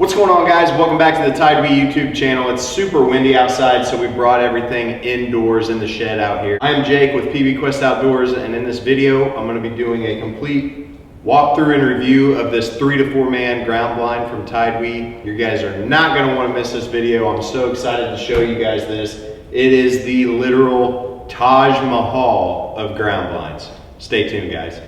What's going on, guys? Welcome back to the TideWe YouTube channel. It's super windy outside, so we brought everything indoors in the shed out here. I'm Jake with PBquest Outdoors, and in this video, I'm going to be doing a complete walkthrough and review of this 3 to 4 man ground blind from TideWe. You guys are not going to want to miss this video. I'm so excited to show you guys this. It is the literal Taj Mahal of ground blinds. Stay tuned, guys.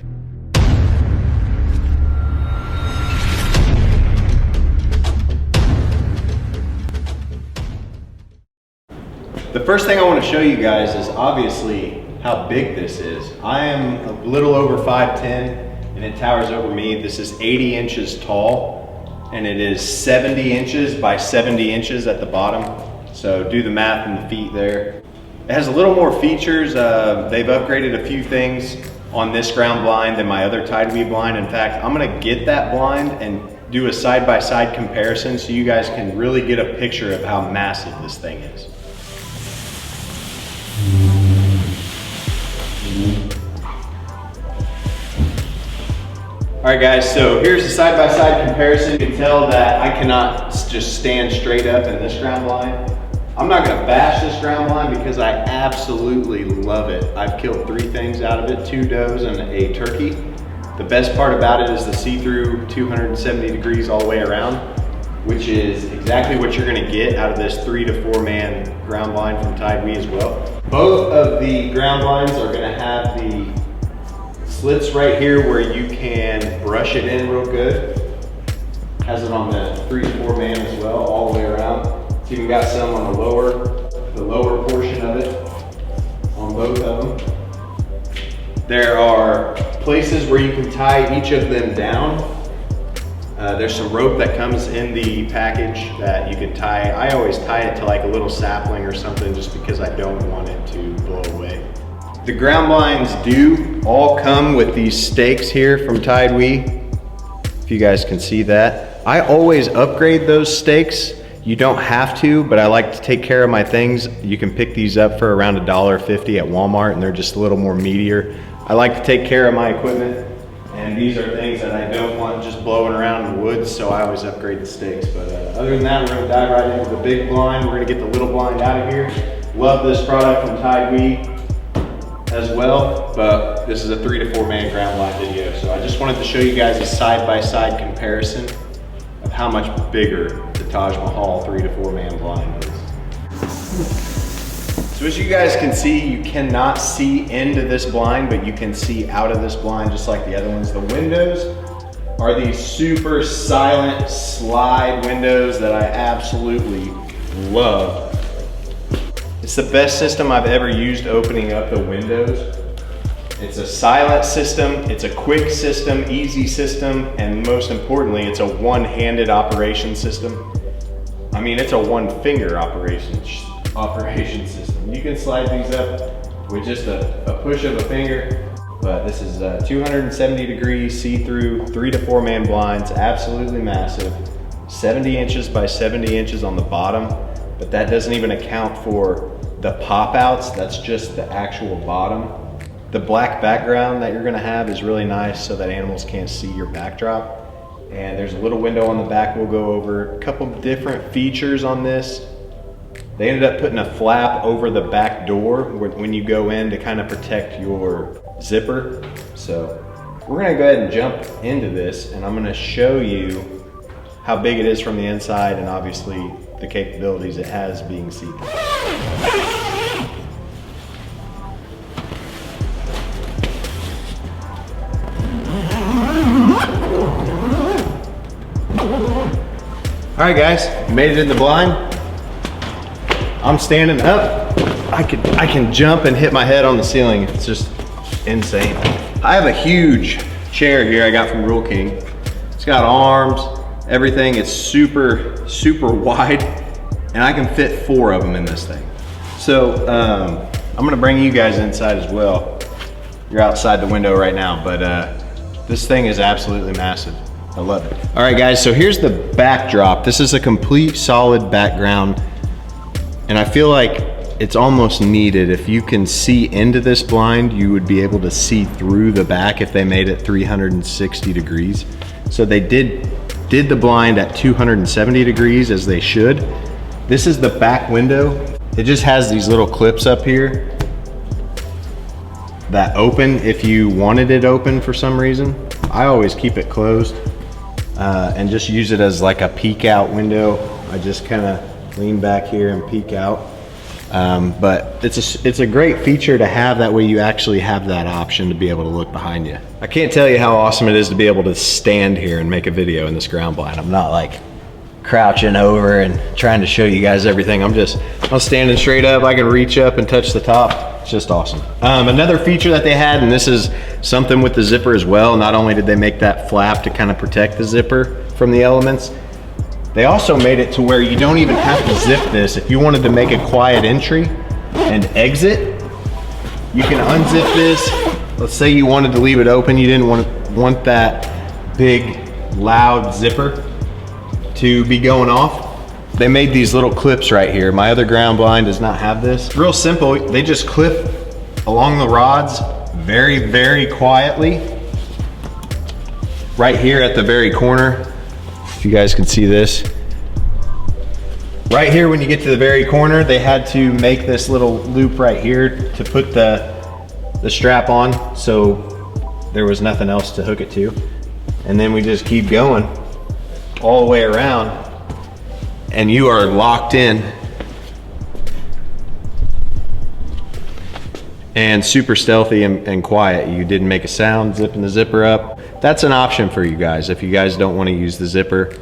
The first thing I want to show you guys is obviously how big this is. I am a little over 5'10", and it towers over me. This is 80 inches tall, and it is 70 inches by 70 inches at the bottom. So do the math in the feet there. It has a little more features. They've upgraded a few things on this ground blind than my other TideWe blind. In fact, I'm gonna get that blind and do a side-by-side comparison so you guys can really get a picture of how massive this thing is. All right, guys, so here's a side-by-side comparison. You can tell that I cannot just stand straight up in this ground blind. I'm not gonna bash this ground blind because I absolutely love it. I've killed 3 things out of it, 2 does and a turkey. The best part about it is the see-through 270 degrees all the way around, which is exactly what you're gonna get out of this 3 to 4 man ground blind from TideWe as well. Both of the ground blinds are gonna have the slits right here where you can brush it in real good. Has it on the 3 to 4 man as well, all the way around. It's even got some on the lower portion of it, on both of them. There are places where you can tie each of them down. There's some rope that comes in the package that you can tie. I always tie it to like a little sapling or something just because I don't want it to blow away. The ground blinds do all come with these stakes here from TideWe, if you guys can see that. I always upgrade those stakes. You don't have to, but I like to take care of my things. You can pick these up for around $1.50 at Walmart, and they're just a little more meatier. I like to take care of my equipment, and these are things that I don't want just blowing around in the woods, so I always upgrade the stakes. But other than that, we're gonna dive right into the big blind. We're gonna get the little blind out of here. Love this product from TideWe as well, but this is a 3 to 4 man ground blind video. So I just wanted to show you guys a side-by-side comparison of how much bigger the Taj Mahal 3 to 4 man blind is. So as you guys can see, you cannot see into this blind, but you can see out of this blind just like the other ones. The windows are these super silent slide windows that I absolutely love. It's the best system I've ever used opening up the windows. It's a silent system, it's a quick system, easy system, and most importantly, it's a one-handed operation system. I mean, it's a one-finger operation system. You can slide these up with just a push of a finger, but this is 270 degrees see-through, 3 to 4 man blinds, absolutely massive. 70 inches by 70 inches on the bottom, but that doesn't even account for the pop-outs. That's just the actual bottom. The black background that you're gonna have is really nice so that animals can't see your backdrop. And there's a little window on the back we'll go over. A couple different features on this. They ended up putting a flap over the back door when you go in to kind of protect your zipper. So we're gonna go ahead and jump into this, and I'm gonna show you how big it is from the inside and obviously the capabilities it has being see-through. All right, guys, made it in the blind. I'm standing up. I can jump and hit my head on the ceiling. It's just insane. I have a huge chair here I got from Rule King. It's got arms, everything. It's super, super wide, and I can fit 4 of them in this thing. So I'm gonna bring you guys inside as well. You're outside the window right now, but this thing is absolutely massive. I love it. All right, guys, so here's the backdrop. This is a complete solid background, and I feel like it's almost needed. If you can see into this blind, you would be able to see through the back if they made it 360 degrees. So they did did the blind at 270 degrees as they should. This is the back window. It just has these little clips up here that open if you wanted it open for some reason. I always keep it closed and just use it as like a peek out window. I just kind of lean back here and peek out. But it's a great feature to have. That way you actually have that option to be able to look behind you. I can't tell you how awesome it is to be able to stand here and make a video in this ground blind. I'm not like crouching over and trying to show you guys everything. I'm standing straight up. I can reach up and touch the top. It's just awesome. Another feature that they had, and this is something with the zipper as well, not only did they make that flap to kind of protect the zipper from the elements, they also made it to where you don't even have to zip this. If you wanted to make a quiet entry and exit, you can unzip this. Let's say you wanted to leave it open. You didn't want that big, loud zipper to be going off. They made these little clips right here. My other ground blind does not have this. It's real simple. They just clip along the rods very, very quietly. Right here at the very corner. If you guys can see this. Right here when you get to the very corner, they had to make this little loop right here to put the strap on, so there was nothing else to hook it to. And then we just keep going all the way around and you are locked in and super stealthy and quiet. You didn't make a sound zipping the zipper up. That's an option for you guys if you guys don't want to use the zipper.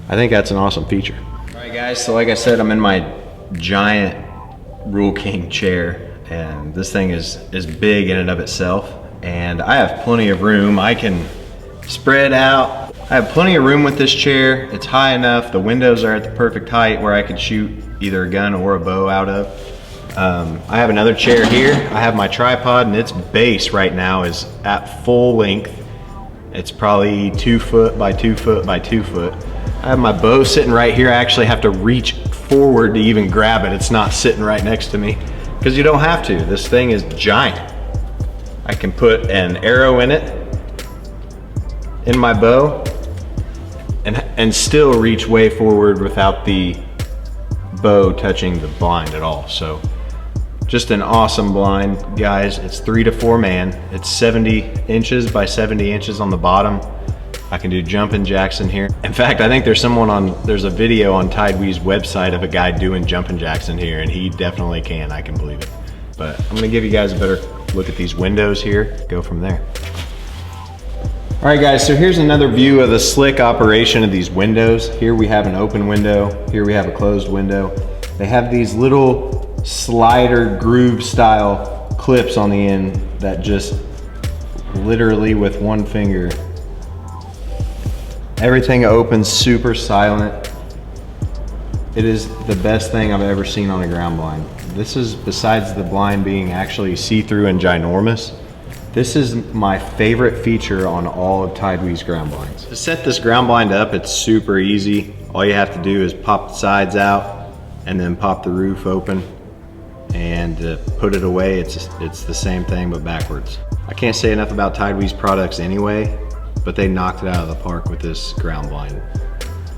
I think that's an awesome feature. All right guys, so like I said, I'm in my giant Rule King chair, and this thing is big in and of itself, and I have plenty of room. I can spread out. I have plenty of room with this chair. It's high enough. The windows are at the perfect height where I could shoot either a gun or a bow out of. I have another chair here. I have my tripod, and its base right now is at full length. It's probably 2 foot by 2 foot by 2 foot. I have my bow sitting right here. I actually have to reach forward to even grab it. It's not sitting right next to me, because you don't have to. This thing is giant. I can put an arrow in it, in my bow, and still reach way forward without the bow touching the blind at all. So just an awesome blind, guys. It's 3 to 4 man. It's 70 inches by 70 inches on the bottom. I can do jumping jacks in here. In fact, I think there's a video on TideWe's website of a guy doing jumping jacks in here, and he definitely can, I can believe it. But I'm gonna give you guys a better look at these windows here, go from there. All right guys, so here's another view of the slick operation of these windows. Here we have an open window, here we have a closed window. They have these little slider groove style clips on the end that just literally with one finger, everything opens super silent. It is the best thing I've ever seen on a ground blind. This is, besides the blind being actually see-through and ginormous, this is my favorite feature on all of TideWe's ground blinds. To set this ground blind up, it's super easy. All you have to do is pop the sides out and then pop the roof open and put it away. It's the same thing but backwards. I can't say enough about TideWe's products anyway, but they knocked it out of the park with this ground blind.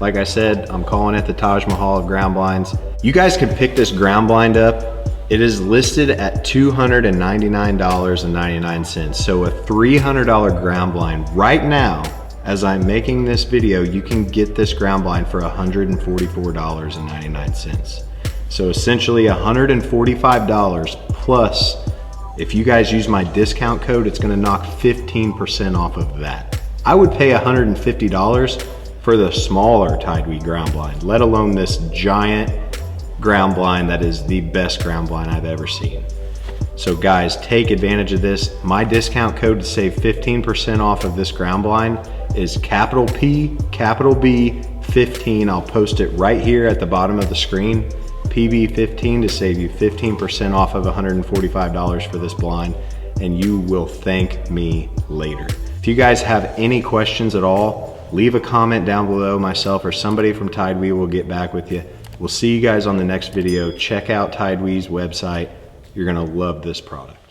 Like I said, I'm calling it the Taj Mahal of ground blinds. You guys can pick this ground blind up. It is listed at $299.99. So a $300 ground blind right now, as I'm making this video, you can get this ground blind for $144.99. So essentially $145 plus, if you guys use my discount code, it's gonna knock 15% off of that. I would pay $150 for the smaller TideWe ground blind, let alone this giant ground blind that is the best ground blind I've ever seen. So guys, take advantage of this. My discount code to save 15% off of this ground blind is capital P, capital B, 15. I'll post it right here at the bottom of the screen. PB15 to save you 15% off of $145 for this blind, and you will thank me later. If you guys have any questions at all, leave a comment down below. Myself or somebody from TideWe will get back with you. We'll see you guys on the next video. Check out TideWe's website. You're gonna love this product.